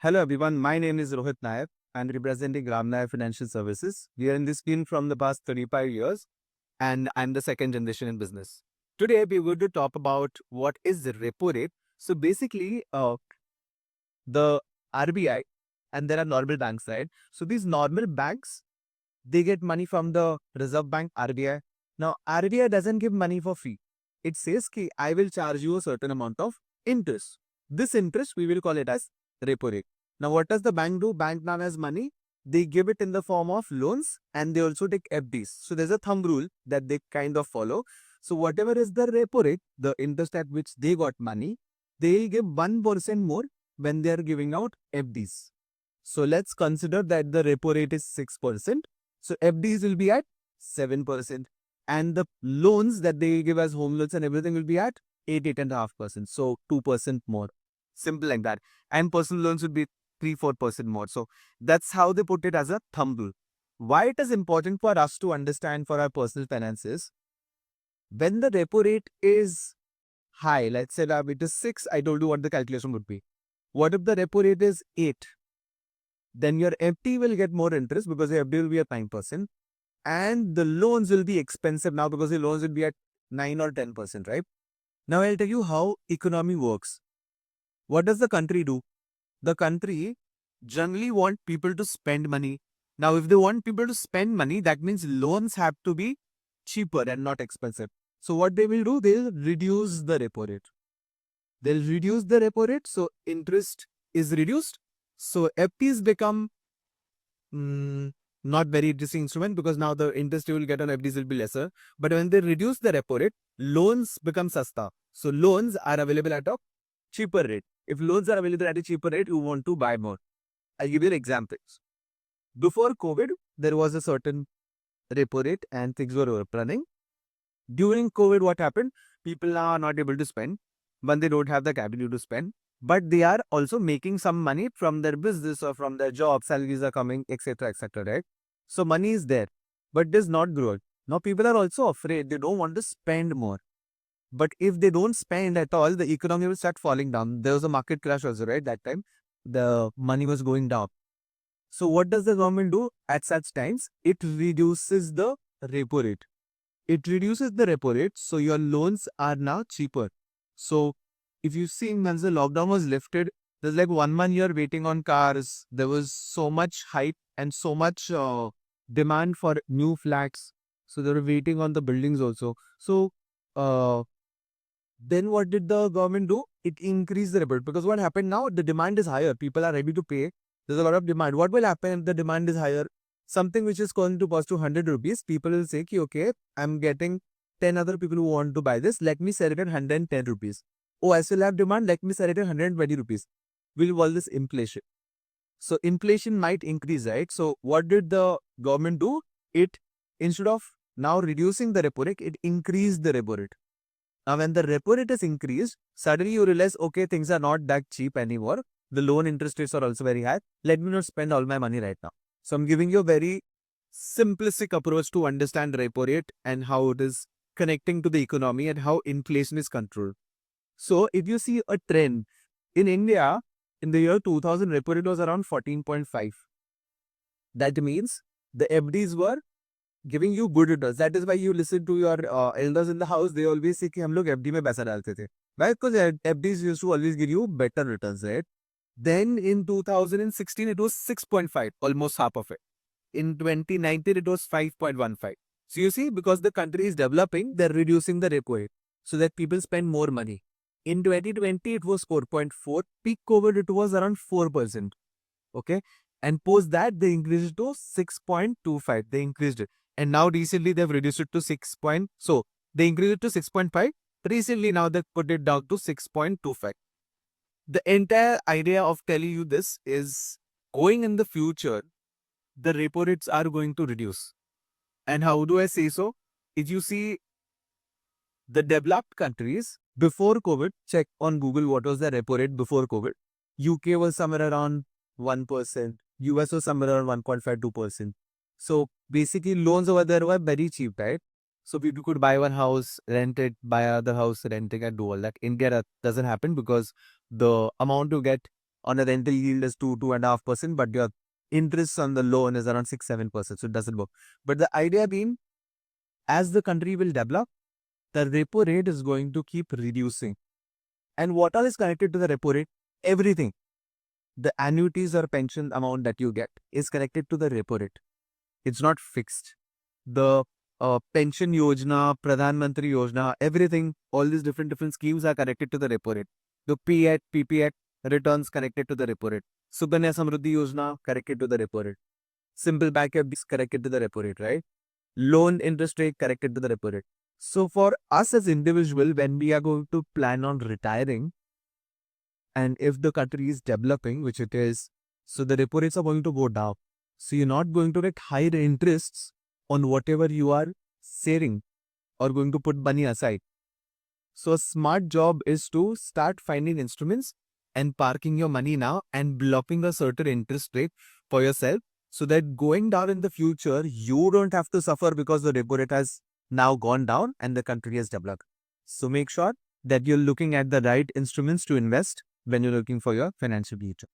Hello everyone, my name is Rohit Nayak. I'm representing Ram Nayak Financial Services. We are in this field from the past 35 years and I'm the second generation in business. Today we're going to talk about what is the repo rate. So basically, the RBI and there are normal banks, right? So these normal banks, they get money from the Reserve Bank, RBI. Now RBI doesn't give money for free. It says ki I will charge you a certain amount of interest. This interest we will call it as repo rate. Now what does the bank do? Bank now has money. They give it in the form of loans and they also take FDs. So there's a thumb rule that they kind of follow. So whatever is the repo rate, the interest at which they got money, they'll give 1% more when they are giving out FDs. So let's consider that the repo rate is 6%. So FDs will be at 7%. And the loans that they give as home loans and everything will be at 8.5%. So 2% more. Simple like that. And personal loans would be 3-4% more. So that's how they put it as a thumb rule. Why it is important for us to understand for our personal finances, when the repo rate is high, let's say that it is 6, I told you what the calculation would be. What if the repo rate is 8? Then your FD will get more interest because your FD will be at 9%. And the loans will be expensive now because the loans will be at 9 or 10%, right? Now I'll tell you how economy works. What does the country do? The country generally want people to spend money. Now, if they want people to spend money, that means loans have to be cheaper and not expensive. So what they will do, they'll reduce the repo rate. They'll reduce the repo rate, so interest is reduced. So FPs become not very interesting instrument because now the interest you will get on FDs will be lesser. But when they reduce the repo rate, loans become sasta. So loans are available at a cheaper rate. If loans are available at a cheaper rate, you want to buy more. I'll give you examples. Before COVID, there was a certain repo rate and things were running. During COVID, what happened? People are not able to spend, but they don't have the capital to spend. But they are also making some money from their business or from their job, salaries are coming, etc., etc., right? So money is there, but it is not growing. Now people are also afraid, they don't want to spend more. But if they don't spend at all, the economy will start falling down. There was a market crash also, right? That time, the money was going down. So what does the government do at such times? It reduces the repo rate. It reduces the repo rate, so your loans are now cheaper. So if you see once the lockdown was lifted, there's like 1 month you're waiting on cars. There was so much hype and so much demand for new flats. So they were waiting on the buildings also. So uh, then what did the government do? It increased the repo because what happened now? The demand is higher. People are ready to pay. There's a lot of demand. What will happen if the demand is higher? Something which is going to cost 200 rupees, people will say, okay, I'm getting 10 other people who want to buy this. Let me sell it at 110 rupees. Oh, I still have demand. Let me sell it at 120 rupees. We'll call this inflation. So inflation might increase, right? So what did the government do? It, instead of now reducing the repo rate, it increased the repo rate. Now, when the repo rate is increased, suddenly you realize, okay, things are not that cheap anymore. The loan interest rates are also very high. Let me not spend all my money right now. So I'm giving you a very simplistic approach to understand repo rate and how it is connecting to the economy and how inflation is controlled. So if you see a trend in India, in the year 2000, repo rate was around 14.5. That means the FDs were giving you good returns. That is why you listen to your elders in the house. They always say कि हम लोग FD में पैसा डालते थे. Why? Because FDs used to always give you better returns, right? Then in 2016 it was 6.5, almost half of it. In 2019 it was 5.15. So you see, because the country is developing, they're reducing the repo rate so that people spend more money. In 2020 it was 4.4. Peak COVID it was around 4%. Okay. And post that they increased it to 6.25. They increased it. And now recently they've reduced it to 6. So they increased it to 6.5. Recently now they put it down to 6.25. The entire idea of telling you this is going in the future, the repo rates are going to reduce. And how do I say so? If you see the developed countries before COVID, check on Google what was the repo rate before COVID. UK was somewhere around 1%. US was somewhere around 1.52%. So basically loans over there were very cheap, right? So people could buy one house, rent it, buy another house, rent it and do all that. India, that doesn't happen because the amount you get on a rental yield is 2.5%, but your interest on the loan is around 6-7%. So it doesn't work. But the idea being, as the country will develop, the repo rate is going to keep reducing. And what all is connected to the repo rate? Everything. The annuities or pension amount that you get is connected to the repo rate. It's not fixed. The pension yojana, Pradhan Mantri yojana, everything, all these different schemes are connected to the repo rate. The PAT, PPAT returns connected to the repo rate. Sukanya Samruddhi Yojana connected to the repo rate. Simple backup is connected to the repo rate, right? Loan interest rate connected to the repo rate. So for us as individual, when we are going to plan on retiring, and if the country is developing, which it is, so the repo rates are going to go down. So you're not going to get higher interests on whatever you are saving or going to put money aside. So a smart job is to start finding instruments and parking your money now and blocking a certain interest rate for yourself, so that going down in the future, you don't have to suffer because the repo rate has now gone down and the country has developed. So make sure that you're looking at the right instruments to invest when you're looking for your financial future.